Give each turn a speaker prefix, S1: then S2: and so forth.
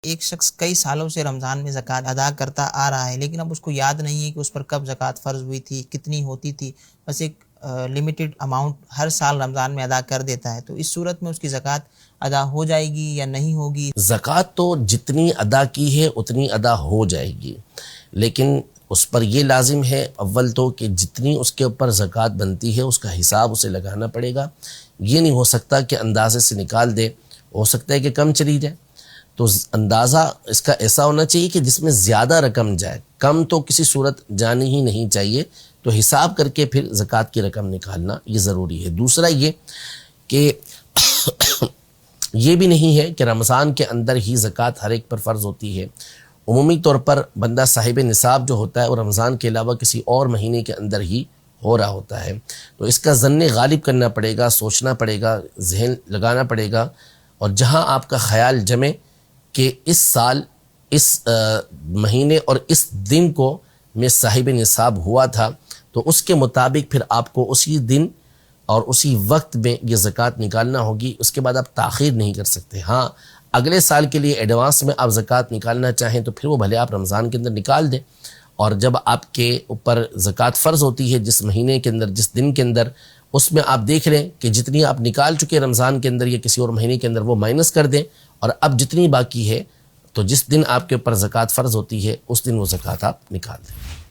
S1: ایک شخص کئی سالوں سے رمضان میں زکوٰۃ ادا کرتا آ رہا ہے، لیکن اب اس کو یاد نہیں ہے کہ اس پر کب زکوٰۃ فرض ہوئی تھی، کتنی ہوتی تھی، بس ایک لمیٹڈ اماؤنٹ ہر سال رمضان میں ادا کر دیتا ہے، تو اس صورت میں اس کی زکوٰۃ ادا ہو جائے گی یا نہیں ہوگی؟
S2: زکوٰۃ تو جتنی ادا کی ہے اتنی ادا ہو جائے گی، لیکن اس پر یہ لازم ہے اول تو کہ جتنی اس کے اوپر زکوٰۃ بنتی ہے اس کا حساب اسے لگانا پڑے گا۔ یہ نہیں ہو سکتا کہ اندازے سے نکال دے، ہو سکتا ہے کہ کم چلی جائے، تو اندازہ اس کا ایسا ہونا چاہیے کہ جس میں زیادہ رقم جائے، کم تو کسی صورت جانی ہی نہیں چاہیے، تو حساب کر کے پھر زکوٰۃ کی رقم نکالنا یہ ضروری ہے۔ دوسرا یہ کہ یہ بھی نہیں ہے کہ رمضان کے اندر ہی زکوٰۃ ہر ایک پر فرض ہوتی ہے۔ عمومی طور پر بندہ صاحب نصاب جو ہوتا ہے وہ رمضان کے علاوہ کسی اور مہینے کے اندر ہی ہو رہا ہوتا ہے، تو اس کا ظن غالب کرنا پڑے گا، سوچنا پڑے گا، ذہن لگانا پڑے گا، اور جہاں آپ کا خیال جمے کہ اس سال اس مہینے اور اس دن کو میں صاحب نصاب ہوا تھا، تو اس کے مطابق پھر آپ کو اسی دن اور اسی وقت میں یہ زکوٰۃ نکالنا ہوگی۔ اس کے بعد آپ تاخیر نہیں کر سکتے۔ ہاں، اگلے سال کے لیے ایڈوانس میں آپ زکوٰۃ نکالنا چاہیں تو پھر وہ بھلے آپ رمضان کے اندر نکال دیں، اور جب آپ کے اوپر زکوٰۃ فرض ہوتی ہے جس مہینے کے اندر، جس دن کے اندر، اس میں آپ دیکھ لیں کہ جتنی آپ نکال چکے رمضان کے اندر یا کسی اور مہینے کے اندر وہ مائنس کر دیں، اور اب جتنی باقی ہے تو جس دن آپ کے اوپر زکوٰۃ فرض ہوتی ہے اس دن وہ زکوٰۃ آپ نکال دیں۔